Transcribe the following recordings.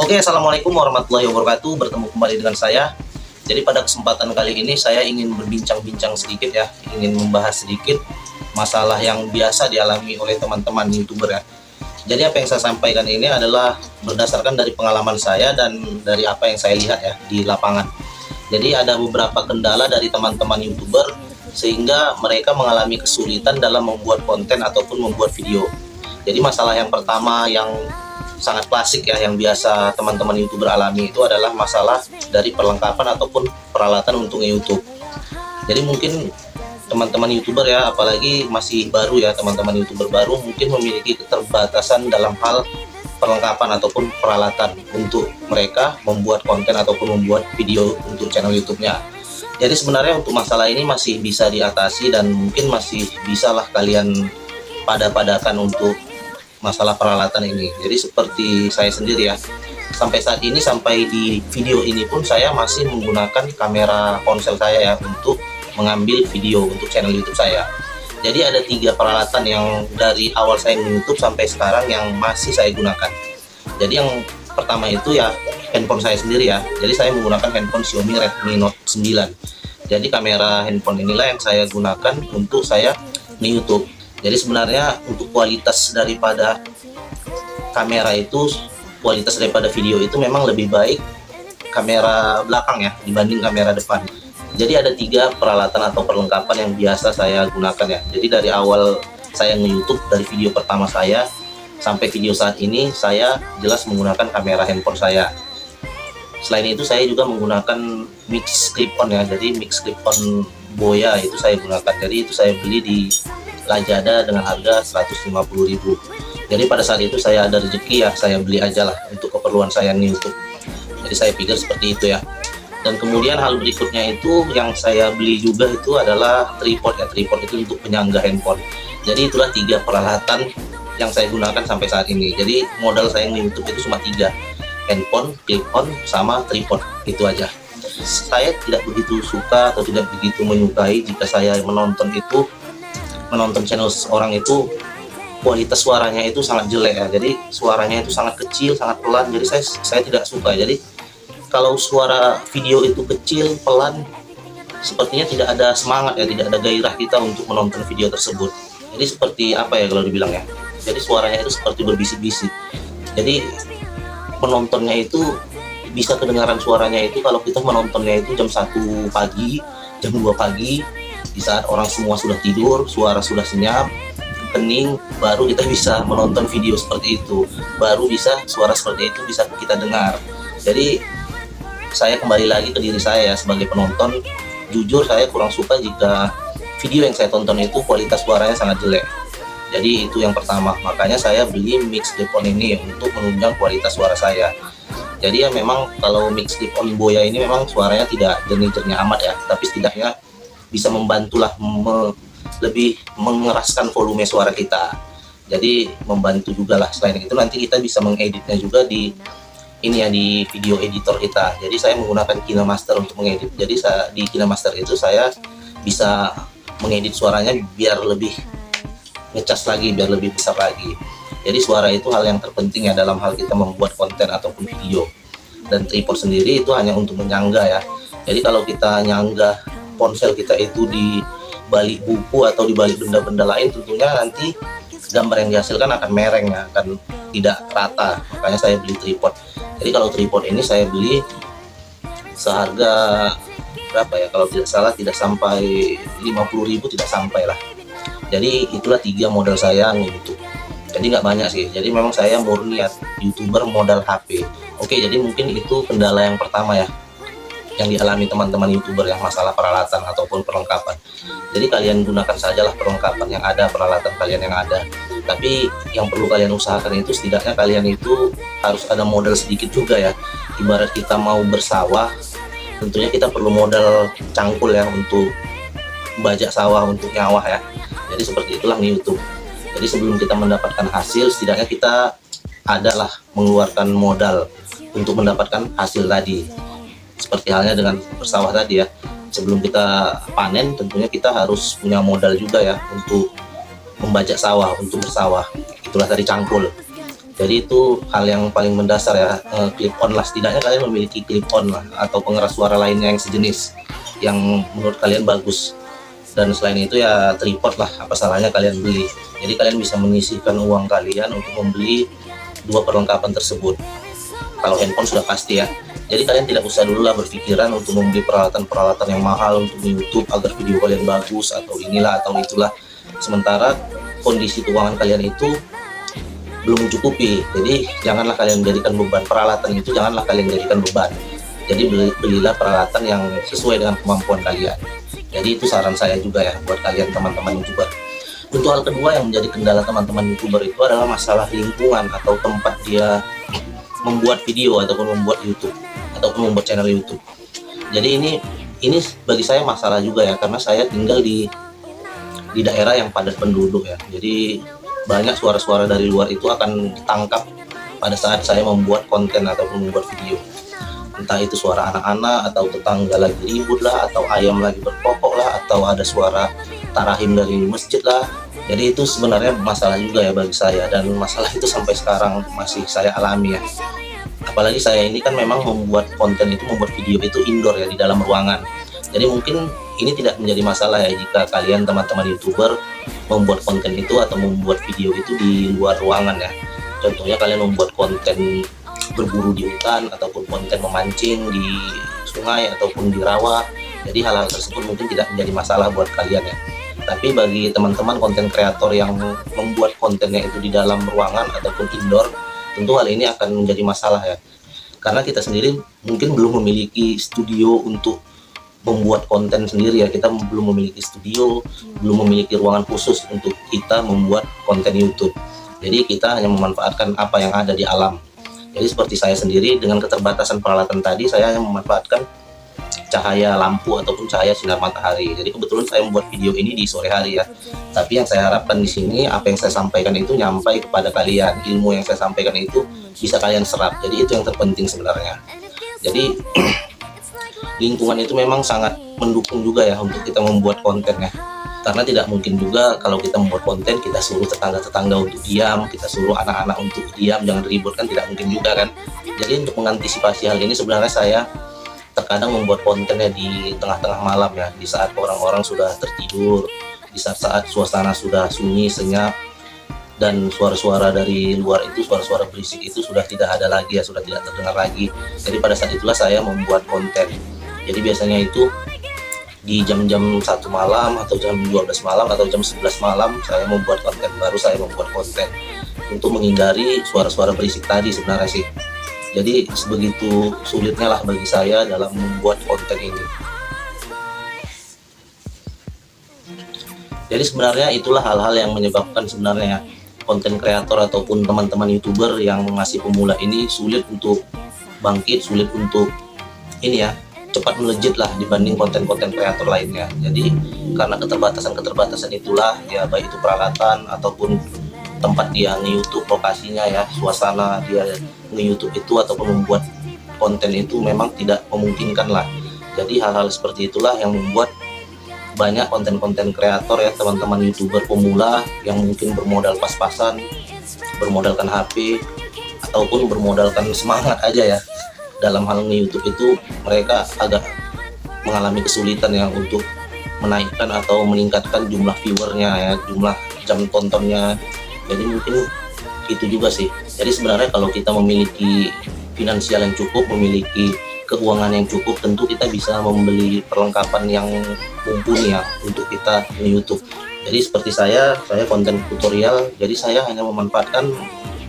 Oke, assalamualaikum warahmatullahi wabarakatuh. Bertemu kembali dengan saya. Jadi pada kesempatan kali ini saya ingin berbincang-bincang sedikit ya, ingin membahas sedikit masalah yang biasa dialami oleh teman-teman YouTuber ya. Jadi apa yang saya sampaikan ini adalah berdasarkan dari pengalaman saya dan dari apa yang saya lihat ya di lapangan. Jadi ada beberapa kendala dari teman-teman YouTuber sehingga mereka mengalami kesulitan dalam membuat konten ataupun membuat video. Jadi masalah yang pertama yang sangat klasik ya, yang biasa teman-teman YouTuber alami itu adalah masalah dari perlengkapan ataupun peralatan untuk YouTube. Jadi mungkin teman-teman YouTuber ya, apalagi masih baru ya, teman-teman YouTuber baru mungkin memiliki keterbatasan dalam hal perlengkapan ataupun peralatan untuk mereka membuat konten ataupun membuat video untuk channel YouTube-nya. Jadi sebenarnya untuk masalah ini masih bisa diatasi dan mungkin masih bisalah kalian pada-padakan untuk masalah peralatan ini. Jadi seperti saya sendiri ya, sampai saat ini, sampai di video ini pun saya masih menggunakan kamera ponsel saya ya untuk mengambil video untuk channel YouTube saya. Jadi ada 3 peralatan yang dari awal saya YouTube sampai sekarang yang masih saya gunakan. Jadi yang pertama itu ya handphone saya sendiri ya. Jadi saya menggunakan handphone Xiaomi Redmi Note 9. Jadi kamera handphone inilah yang saya gunakan untuk saya YouTube. Jadi sebenarnya untuk kualitas daripada kamera itu, kualitas daripada video itu memang lebih baik kamera belakang ya dibanding kamera depan. Jadi ada 3 peralatan atau perlengkapan yang biasa saya gunakan ya. Jadi dari awal saya nge-YouTube, dari video pertama saya sampai video saat ini, saya jelas menggunakan kamera handphone saya. Selain itu saya juga menggunakan mix clip-on ya. Jadi mix clip-on Boya itu saya gunakan. Jadi itu saya beli di Lazada dengan harga 150.000. Jadi pada saat itu saya ada rezeki ya, saya beli aja lah untuk keperluan saya di YouTube. Jadi saya pikir seperti itu ya. Dan kemudian hal berikutnya itu yang saya beli juga itu adalah tripod ya. Tripod itu untuk penyangga handphone. Jadi itulah 3 peralatan yang saya gunakan sampai saat ini. Jadi modal saya di YouTube itu cuma 3, handphone, clip-on, sama tripod. Itu aja. Saya tidak begitu suka atau tidak begitu menyukai jika saya menonton channel seorang itu kualitas suaranya itu sangat jelek ya. Jadi suaranya itu sangat kecil, sangat pelan. Jadi saya tidak suka. Jadi kalau suara video itu kecil, pelan, sepertinya tidak ada semangat ya, tidak ada gairah kita untuk menonton video tersebut. Jadi seperti apa ya kalau dibilang ya, jadi suaranya itu seperti berbisik-bisik. Jadi penontonnya itu bisa kedengaran suaranya itu kalau kita menontonnya itu jam 1 pagi, jam 2 pagi, di saat orang semua sudah tidur, suara sudah senyap, hening, baru kita bisa menonton video seperti itu, baru bisa suara seperti itu bisa kita dengar. Jadi saya kembali lagi ke diri saya ya, sebagai penonton, jujur saya kurang suka jika video yang saya tonton itu kualitas suaranya sangat jelek. Jadi itu yang pertama, makanya saya beli mix clip-on ini untuk menunjang kualitas suara saya. Jadi ya memang kalau mix clip-on Boya ini memang suaranya tidak jernih-jernih amat ya, tapi setidaknya bisa membantulah lebih mengeraskan volume suara kita. Jadi membantu juga lah. Selain itu nanti kita bisa mengeditnya juga di ini ya, di video editor kita. Jadi saya menggunakan KineMaster untuk mengedit. Jadi di KineMaster itu saya bisa mengedit suaranya biar lebih ngecas lagi, biar lebih besar lagi. Jadi suara itu hal yang terpenting ya dalam hal kita membuat konten ataupun video. Dan tripod sendiri itu hanya untuk menyangga ya. Jadi kalau kita nyangga ponsel kita itu di balik buku atau di balik benda-benda lain, tentunya nanti gambar yang dihasilkan akan mereng ya, akan tidak rata. Makanya saya beli tripod. Jadi kalau tripod ini saya beli seharga berapa ya, kalau tidak salah tidak sampai 50.000, tidak sampai lah. Jadi itulah 3 modal saya untuk. Jadi nggak banyak sih. Jadi memang saya murni ya, YouTuber modal HP. Oke, jadi mungkin itu kendala yang pertama ya yang dialami teman-teman YouTuber yang masalah peralatan ataupun perlengkapan. Jadi kalian gunakan sajalah perlengkapan yang ada, peralatan kalian yang ada. Tapi yang perlu kalian usahakan itu setidaknya kalian itu harus ada modal sedikit juga ya. Ibarat kita mau bersawah, tentunya kita perlu modal cangkul ya untuk bajak sawah, untuk nyawah ya. Jadi seperti itulah di YouTube. Jadi sebelum kita mendapatkan hasil, setidaknya kita adalah mengeluarkan modal untuk mendapatkan hasil tadi. Seperti halnya dengan bersawah tadi ya, sebelum kita panen tentunya kita harus punya modal juga ya untuk membajak sawah, untuk bersawah. Itulah tadi cangkul. Jadi itu hal yang paling mendasar ya, clip on lah, setidaknya kalian memiliki clip on lah atau pengeras suara lainnya yang sejenis yang menurut kalian bagus. Dan selain itu ya tripod lah, apa salahnya kalian beli. Jadi kalian bisa menyisihkan uang kalian untuk membeli dua perlengkapan tersebut. Kalau handphone sudah pasti ya. Jadi kalian tidak usah dulu lah berpikiran untuk membeli peralatan-peralatan yang mahal untuk YouTube agar video kalian bagus atau inilah atau itulah. Sementara kondisi keuangan kalian itu belum mencukupi. Jadi janganlah kalian jadikan beban peralatan itu, janganlah kalian jadikan beban. Jadi belilah peralatan yang sesuai dengan kemampuan kalian. Jadi itu saran saya juga ya buat kalian teman-teman YouTuber. Untuk hal kedua yang menjadi kendala teman-teman YouTuber itu adalah masalah lingkungan atau tempat dia membuat video ataupun membuat YouTube ataupun membuat channel YouTube. Jadi ini bagi saya masalah juga ya, karena saya tinggal di daerah yang padat penduduk ya. Jadi banyak suara-suara dari luar itu akan ditangkap pada saat saya membuat konten ataupun membuat video. Entah itu suara anak-anak atau tetangga lagi ribut lah, atau ayam lagi berkokok lah, atau ada suara tarahim dari masjid lah. Jadi itu sebenarnya masalah juga ya bagi saya, dan masalah itu sampai sekarang masih saya alami ya. Apalagi saya ini kan memang membuat konten itu, membuat video itu indoor ya, di dalam ruangan. Jadi mungkin ini tidak menjadi masalah ya jika kalian teman-teman YouTuber membuat konten itu atau membuat video itu di luar ruangan ya. Contohnya kalian membuat konten berburu di hutan ataupun konten memancing di sungai ataupun di rawa. Jadi hal-hal tersebut mungkin tidak menjadi masalah buat kalian ya. Tapi bagi teman-teman konten kreator yang membuat kontennya itu di dalam ruangan ataupun indoor, tentu hal ini akan menjadi masalah ya. Karena kita sendiri mungkin belum memiliki studio untuk membuat konten sendiri ya. Kita belum memiliki studio, belum memiliki ruangan khusus untuk kita membuat konten YouTube. Jadi kita hanya memanfaatkan apa yang ada di alam. Jadi seperti saya sendiri dengan keterbatasan peralatan tadi, saya hanya memanfaatkan cahaya lampu ataupun cahaya sinar matahari. Jadi kebetulan saya membuat video ini di sore hari ya. Tapi yang saya harapkan di sini, apa yang saya sampaikan itu nyampai kepada kalian. Ilmu yang saya sampaikan itu bisa kalian serap. Jadi itu yang terpenting sebenarnya. Jadi lingkungan itu memang sangat mendukung juga ya untuk kita membuat konten ya. Karena tidak mungkin juga kalau kita membuat konten kita suruh tetangga-tetangga untuk diam, kita suruh anak-anak untuk diam, jangan ribut, kan tidak mungkin juga kan. Jadi untuk mengantisipasi hal ini sebenarnya saya terkadang membuat kontennya di tengah-tengah malam ya, di saat orang-orang sudah tertidur, di saat suasana sudah sunyi, senyap, dan suara-suara dari luar itu, suara-suara berisik itu sudah tidak ada lagi ya, sudah tidak terdengar lagi. Jadi pada saat itulah saya membuat konten. Jadi biasanya itu di jam-jam 1 malam atau jam 12 malam atau jam 11 malam saya membuat konten, baru saya membuat konten untuk menghindari suara-suara berisik tadi sebenarnya sih. Jadi sebegitu sulitnya lah bagi saya dalam membuat konten ini. Jadi sebenarnya itulah hal-hal yang menyebabkan sebenarnya konten kreator ataupun teman-teman YouTuber yang masih pemula ini sulit untuk bangkit, sulit untuk ini ya, cepat melejit lah dibanding konten-konten kreator lainnya. Jadi karena keterbatasan itulah ya, baik itu peralatan ataupun tempat dia nge-YouTube, lokasinya ya, suasana dia nge-YouTube itu ataupun membuat konten itu memang tidak memungkinkan lah. Jadi hal-hal seperti itulah yang membuat banyak konten-konten kreator ya, teman-teman YouTuber pemula yang mungkin bermodal pas-pasan, bermodalkan HP ataupun bermodalkan semangat aja ya, dalam hal nge-YouTube itu mereka agak mengalami kesulitan ya untuk menaikkan atau meningkatkan jumlah viewernya ya, jumlah jam tontonnya. Jadi mungkin itu juga sih. Jadi sebenarnya kalau kita memiliki finansial yang cukup, memiliki keuangan yang cukup, tentu kita bisa membeli perlengkapan yang mumpuni ya untuk kita di YouTube. Jadi seperti saya konten tutorial, jadi saya hanya memanfaatkan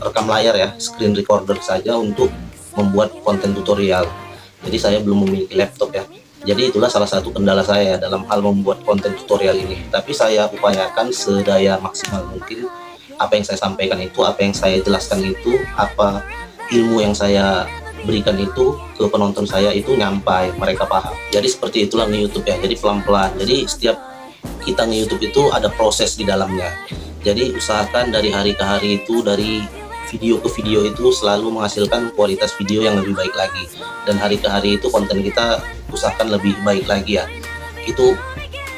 rekam layar ya, screen recorder saja untuk membuat konten tutorial. Jadi saya belum memiliki laptop ya. Jadi itulah salah satu kendala saya dalam hal membuat konten tutorial ini. Tapi saya upayakan sedaya maksimal mungkin apa yang saya sampaikan itu, apa yang saya jelaskan itu, apa ilmu yang saya berikan itu ke penonton saya itu nyampai, mereka paham. Jadi seperti itulah nge-YouTube ya. Jadi pelan-pelan. Jadi setiap kita nge-YouTube itu ada proses di dalamnya. Jadi usahakan dari hari ke hari itu, dari video ke video itu selalu menghasilkan kualitas video yang lebih baik lagi. Dan hari ke hari itu konten kita usahakan lebih baik lagi ya. Itu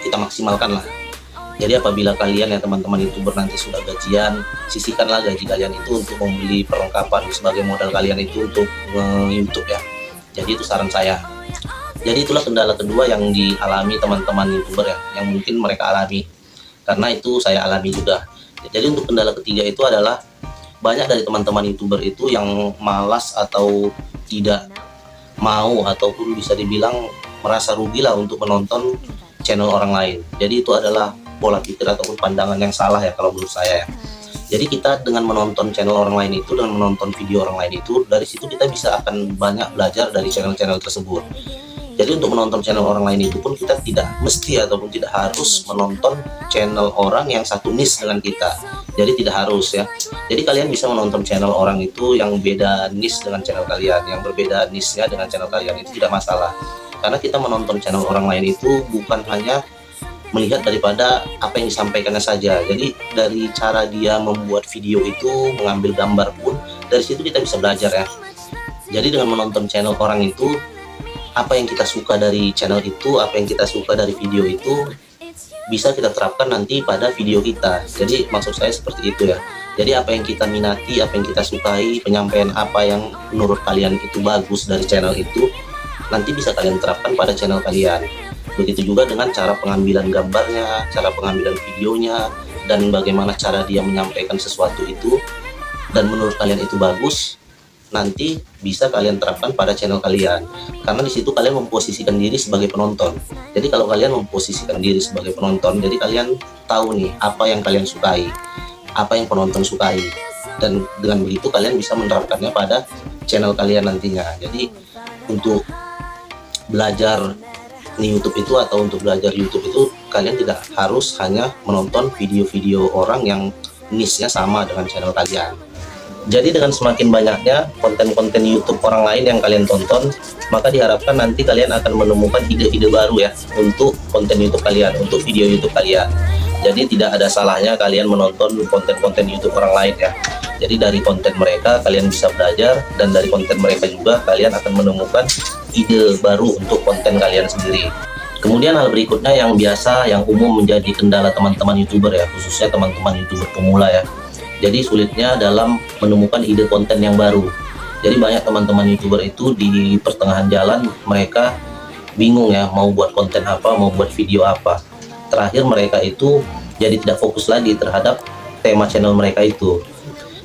kita maksimalkan lah. Jadi apabila kalian ya teman-teman YouTuber nanti sudah gajian, sisihkanlah gaji kalian itu untuk membeli perlengkapan sebagai modal kalian itu untuk YouTube ya. Jadi itu saran saya. Jadi itulah kendala kedua yang dialami teman-teman YouTuber ya, yang mungkin mereka alami. Karena itu saya alami juga. Jadi untuk kendala ketiga itu adalah banyak dari teman-teman YouTuber itu yang malas atau tidak mau ataupun bisa dibilang merasa rugi lah untuk menonton channel orang lain. Jadi itu adalah pola pikir ataupun pandangan yang salah ya kalau menurut saya ya. Jadi kita dengan menonton channel orang lain itu, dengan menonton video orang lain itu, dari situ kita bisa akan banyak belajar dari channel-channel tersebut. Jadi untuk menonton channel orang lain itu pun kita tidak mesti ataupun tidak harus menonton channel orang yang satu niche dengan kita. Jadi tidak harus ya. Jadi kalian bisa menonton channel orang itu yang beda niche dengan channel kalian, yang berbeda niche-nya dengan channel kalian, itu tidak masalah. Karena kita menonton channel orang lain itu bukan hanya melihat daripada apa yang disampaikannya saja. Jadi dari cara dia membuat video itu, mengambil gambar pun, dari situ kita bisa belajar ya. Jadi dengan menonton channel orang itu, apa yang kita suka dari channel itu, apa yang kita suka dari video itu, bisa kita terapkan nanti pada video kita. Jadi maksud saya seperti itu ya. Jadi apa yang kita minati, apa yang kita sukai, penyampaian apa yang menurut kalian itu bagus dari channel itu, nanti bisa kalian terapkan pada channel kalian. Begitu juga dengan cara pengambilan gambarnya, cara pengambilan videonya, dan bagaimana cara dia menyampaikan sesuatu itu, dan menurut kalian itu bagus, nanti bisa kalian terapkan pada channel kalian. Karena di situ kalian memposisikan diri sebagai penonton. Jadi kalau kalian memposisikan diri sebagai penonton, jadi kalian tahu nih apa yang kalian sukai, apa yang penonton sukai, dan dengan begitu kalian bisa menerapkannya pada channel kalian nantinya. Jadi untuk belajar di YouTube itu atau untuk belajar YouTube itu, kalian tidak harus hanya menonton video-video orang yang niche-nya sama dengan channel kalian. Jadi dengan semakin banyaknya konten-konten YouTube orang lain yang kalian tonton, maka diharapkan nanti kalian akan menemukan ide-ide baru ya untuk konten YouTube kalian, untuk video YouTube kalian. Jadi tidak ada salahnya kalian menonton konten-konten YouTube orang lain ya. Jadi dari konten mereka kalian bisa belajar, dan dari konten mereka juga kalian akan menemukan ide baru untuk konten kalian sendiri. Kemudian hal berikutnya yang biasa, yang umum menjadi kendala teman-teman YouTuber ya, khususnya teman-teman YouTuber pemula ya. Jadi sulitnya dalam menemukan ide konten yang baru. Jadi banyak teman-teman YouTuber itu di pertengahan jalan mereka bingung ya, mau buat konten apa, mau buat video apa. Terakhir mereka itu jadi tidak fokus lagi terhadap tema channel mereka itu.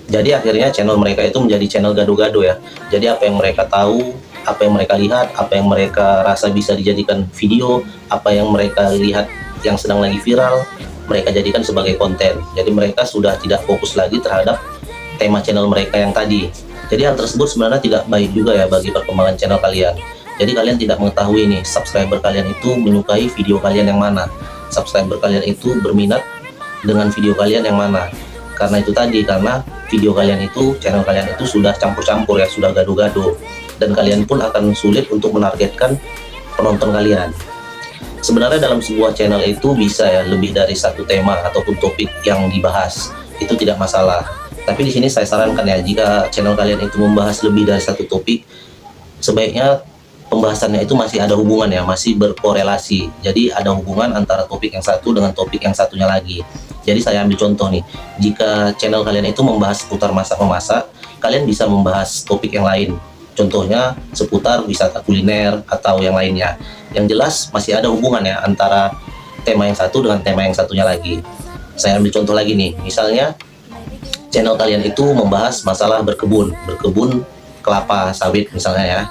Jadi akhirnya channel mereka itu menjadi channel gado-gado ya. Jadi apa yang mereka tahu, apa yang mereka lihat, apa yang mereka rasa bisa dijadikan video, apa yang mereka lihat yang sedang lagi viral, mereka jadikan sebagai konten. Jadi mereka sudah tidak fokus lagi terhadap tema channel mereka yang tadi. Jadi hal tersebut sebenarnya tidak baik juga ya bagi perkembangan channel kalian. Jadi kalian tidak mengetahui nih subscriber kalian itu menyukai video kalian yang mana, subscriber kalian itu berminat dengan video kalian yang mana. Karena itu tadi, karena video kalian itu, channel kalian itu sudah campur-campur ya, sudah gado-gado, dan kalian pun akan sulit untuk menargetkan penonton kalian. Sebenarnya dalam sebuah channel itu bisa ya lebih dari satu tema ataupun topik yang dibahas, itu tidak masalah. Tapi di sini saya sarankan ya, jika channel kalian itu membahas lebih dari satu topik, sebaiknya pembahasannya itu masih ada hubungan ya, masih berkorelasi. Jadi ada hubungan antara topik yang satu dengan topik yang satunya lagi. Jadi saya ambil contoh nih, jika channel kalian itu membahas seputar masak-memasak, kalian bisa membahas topik yang lain. Contohnya seputar wisata kuliner atau yang lainnya. Yang jelas masih ada hubungan ya antara tema yang satu dengan tema yang satunya lagi. Saya ambil contoh lagi nih, misalnya channel kalian itu membahas masalah berkebun kelapa sawit misalnya ya.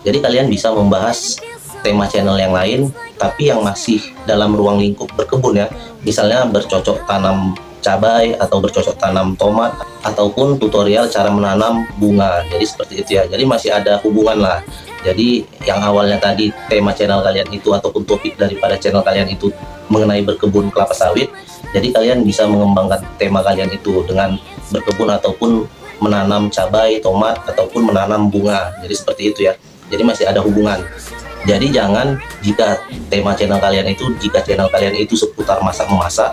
Jadi kalian bisa membahas tema channel yang lain, tapi yang masih dalam ruang lingkup berkebun ya. Misalnya bercocok tanam cabai, atau bercocok tanam tomat, ataupun tutorial cara menanam bunga. Jadi seperti itu ya. Jadi masih ada hubungan lah. Jadi yang awalnya tadi tema channel kalian itu ataupun topik daripada channel kalian itu mengenai berkebun kelapa sawit, jadi kalian bisa mengembangkan tema kalian itu dengan berkebun ataupun menanam cabai, tomat, ataupun menanam bunga. Jadi seperti itu ya. Jadi masih ada hubungan. Jadi jangan jika tema channel kalian itu seputar masak-memasak,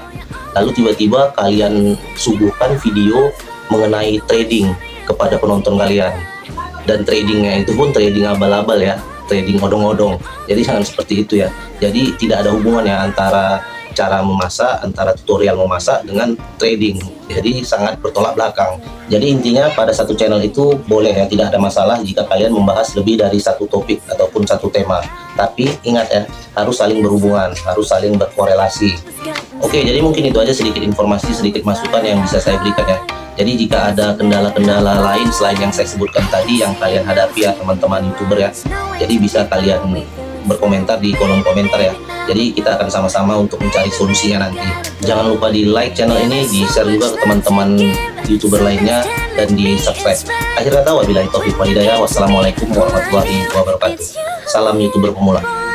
lalu tiba-tiba kalian suguhkan video mengenai trading kepada penonton kalian, dan tradingnya itu pun trading abal-abal ya, trading odong-odong. Jadi jangan seperti itu ya. Jadi tidak ada hubungan ya antara cara memasak, antara tutorial memasak dengan trading. Jadi sangat bertolak belakang. Jadi intinya pada satu channel itu boleh ya, tidak ada masalah jika kalian membahas lebih dari satu topik ataupun satu tema. Tapi ingat ya, harus saling berhubungan, harus saling berkorelasi. Oke, jadi mungkin itu aja sedikit informasi, sedikit masukan yang bisa saya berikan ya. Jadi jika ada kendala-kendala lain selain yang saya sebutkan tadi yang kalian hadapi ya teman-teman YouTuber ya, jadi bisa kalian berkomentar di kolom komentar ya. Jadi kita akan sama-sama untuk mencari solusinya nanti. Jangan lupa di like channel ini, di share juga ke teman-teman YouTuber lainnya, dan di subscribe. Akhir kata wabillahi taufiq wal hidayah. Wassalamualaikum warahmatullahi wabarakatuh. Salam YouTuber pemula.